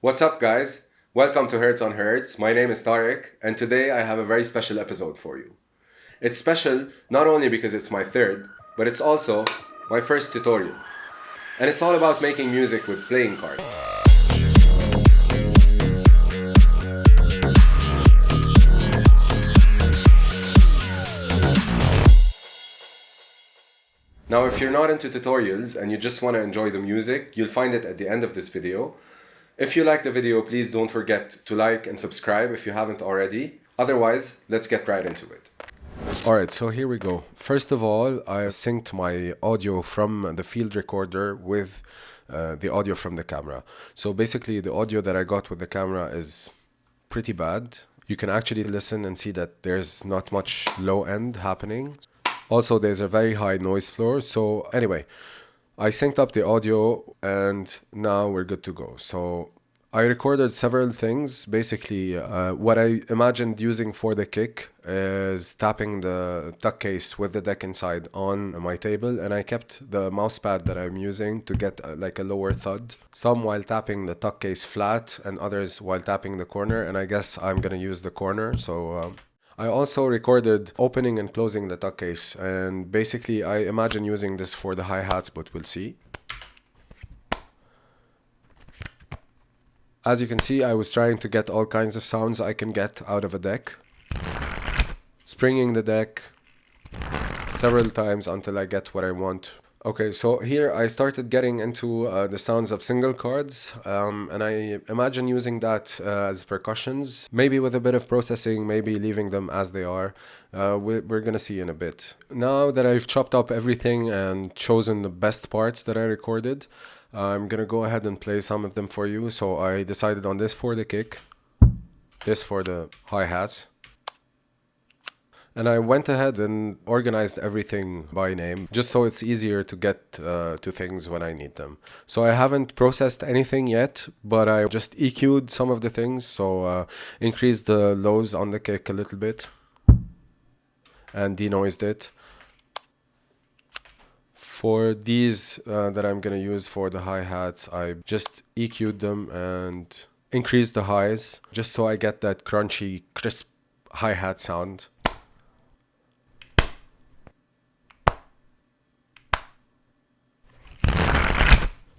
What's up, guys? Welcome to Hertz on Hertz. My name is Tariq, and today I have a very special episode for you. It's special not only because it's my third, but it's also my first tutorial. And it's all about making music with playing cards. Now, if you're not into tutorials and you just want to enjoy the music, you'll find it at the end of this video. If you like the video, please don't forget to like and subscribe if you haven't already. Otherwise, let's get right into it. Alright, so here we go. First of all, I synced my audio from the field recorder with the audio from the camera. So basically, the audio that I got with the camera is pretty bad. You can actually listen and see that there's not much low end happening. Also, there's a very high noise floor. So anyway, I synced up the audio and now we're good to go. So I recorded several things. Basically, what I imagined using for the kick is tapping the tuck case with the deck inside on my table, and I kept the mouse pad that I'm using to get like a lower thud. Some while tapping the tuck case flat and others while tapping the corner, and I guess I'm gonna use the corner. So I also recorded opening and closing the tuck case, and basically I imagine using this for the hi-hats, but we'll see. As you can see, I was trying to get all kinds of sounds I can get out of a deck. Springing the deck several times until I get what I want. Okay, so here I started getting into the sounds of single cards, and I imagine using that as percussions, maybe with a bit of processing, maybe leaving them as they are. We're gonna see in a bit. Now that I've chopped up everything and chosen the best parts that I recorded, I'm gonna go ahead and play some of them for you. So I decided on this for the kick, this for the hi-hats. And I went ahead and organized everything by name, just so it's easier to get to things when I need them. So I haven't processed anything yet, but I just EQ'd some of the things, so increased the lows on the kick a little bit and denoised it. For these that I'm gonna use for the hi-hats, I just EQ'd them and increased the highs, just so I get that crunchy, crisp hi-hat sound.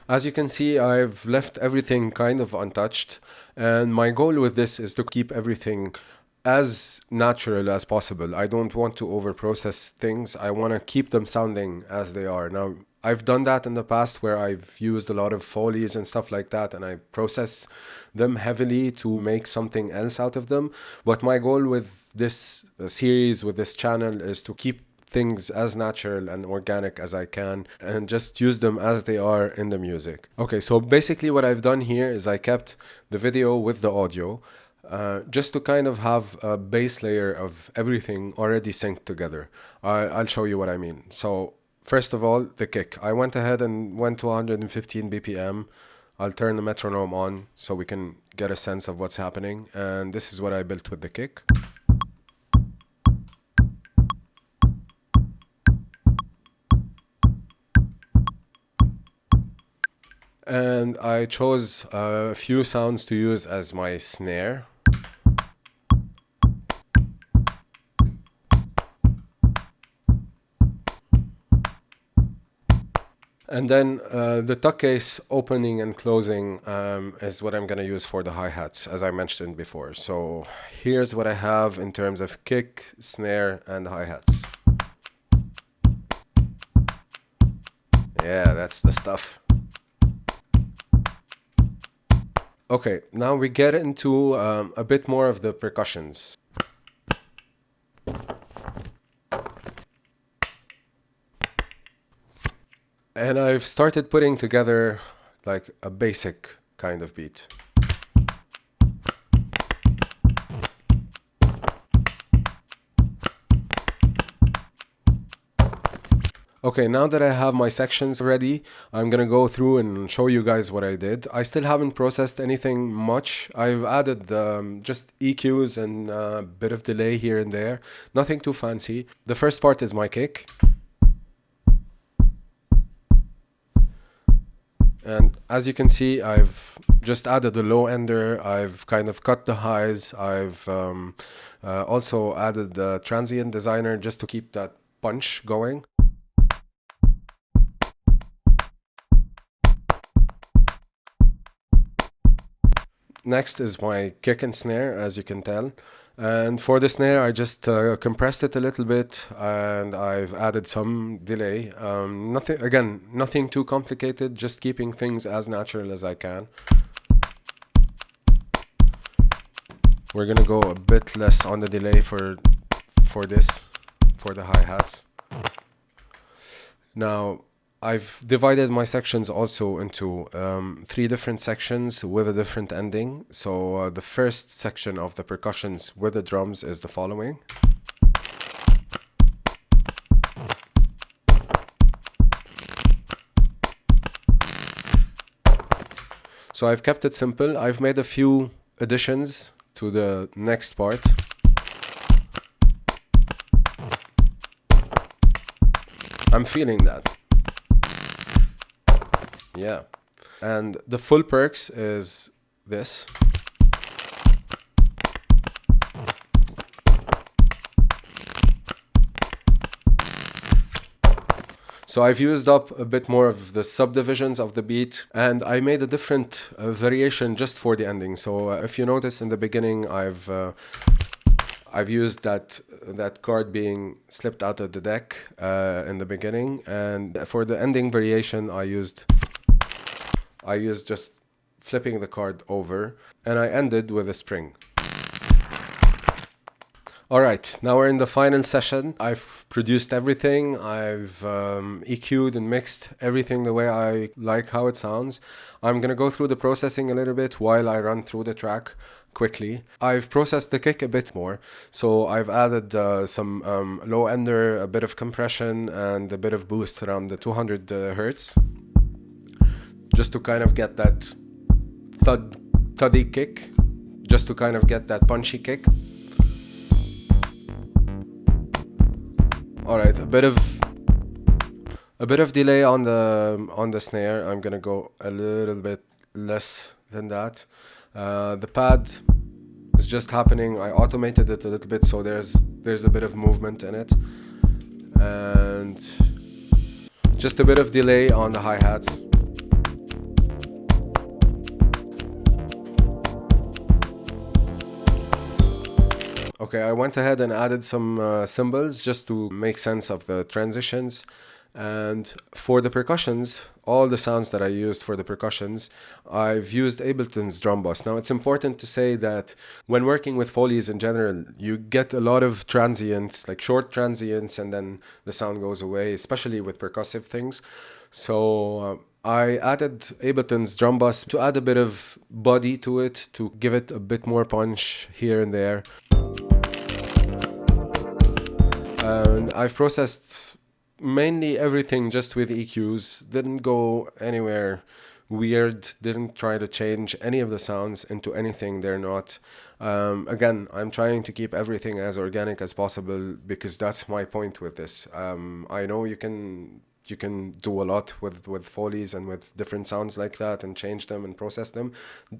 As you can see, I've left everything kind of untouched, and my goal with this is to keep everything as natural as possible. I don't want to overprocess things. I want to keep them sounding as they are. Now, I've done that in the past where I've used a lot of foleys and stuff like that, and I process them heavily to make something else out of them. But my goal with this series, with this channel, is to keep things as natural and organic as I can and just use them as they are in the music. Okay, so basically what I've done here is I kept the video with the audio just to kind of have a base layer of everything already synced together. I'll show you what I mean. So first of all, the kick. I went ahead and went to 115 BPM. I'll turn the metronome on so we can get a sense of what's happening. And this is what I built with the kick. And I chose a few sounds to use as my snare. And then the tuck case opening and closing is what I'm going to use for the hi-hats, as I mentioned before. So here's what I have in terms of kick, snare, and hi-hats. Yeah, that's the stuff. Okay, now we get into a bit more of the percussions. And I've started putting together like a basic kind of beat. Okay, now that I have my sections ready, I'm gonna go through and show you guys what I did. I still haven't processed anything much. I've added just EQs and a bit of delay here and there. Nothing too fancy. The first part is my kick. And as you can see, I've just added a low ender, I've kind of cut the highs, I've also added the transient designer just to keep that punch going. Next is my kick and snare, as you can tell. And for the snare, I just compressed it a little bit, and I've added some delay. Nothing too complicated, just keeping things as natural as I can. We're gonna go a bit less on the delay for the hi-hats. Now, I've divided my sections also into 3 different sections with a different ending. So the first section of the percussions with the drums is the following. So I've kept it simple. I've made a few additions to the next part. I'm feeling that. Yeah. And the full perks is this. So I've used up a bit more of the subdivisions of the beat, and I made a different variation just for the ending. So if you notice in the beginning, I've used that chord being slipped out of the deck in the beginning, and for the ending variation, I used just flipping the chord over, and I ended with a spring. Alright, now we're in the final session. I've produced everything, I've EQ'd and mixed everything the way I like how it sounds. I'm gonna go through the processing a little bit while I run through the track quickly. I've processed the kick a bit more, so I've added some low ender, a bit of compression, and a bit of boost around the 200 hertz, just to kind of get that thuddy kick, just to kind of get that punchy kick. Alright, a bit of delay on the snare. I'm gonna go a little bit less than that. The pad is just happening. I automated it a little bit, so there's a bit of movement in it, and just a bit of delay on the hi-hats. Okay, I went ahead and added some cymbals just to make sense of the transitions. And for the percussions, all the sounds that I used for the percussions, I've used Ableton's drum bus. Now, it's important to say that when working with Foleys in general, you get a lot of transients, like short transients, and then the sound goes away, especially with percussive things. So I added Ableton's drum bus to add a bit of body to it, to give it a bit more punch here and there. And I've processed mainly everything just with EQs, didn't go anywhere weird, didn't try to change any of the sounds into anything they're not. Again, I'm trying to keep everything as organic as possible because that's my point with this. I know you can do a lot with Foleys and with different sounds like that and change them and process them.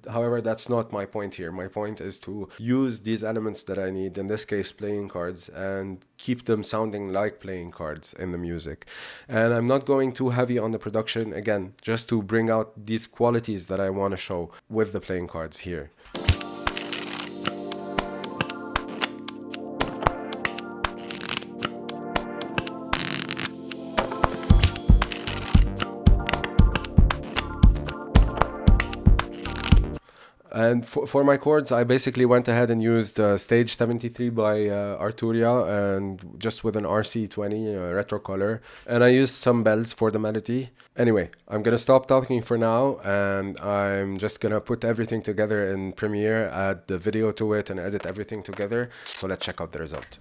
However, that's not my point here. My point is to use these elements that I need, in this case playing cards, and keep them sounding like playing cards in the music. And I'm not going too heavy on the production, again, just to bring out these qualities that I want to show with the playing cards here. And for my chords, I basically went ahead and used Stage 73 by Arturia, and just with an RC20 retro color. And I used some bells for the melody. Anyway, I'm gonna stop talking for now, and I'm just gonna put everything together in Premiere, add the video to it, and edit everything together. So let's check out the result.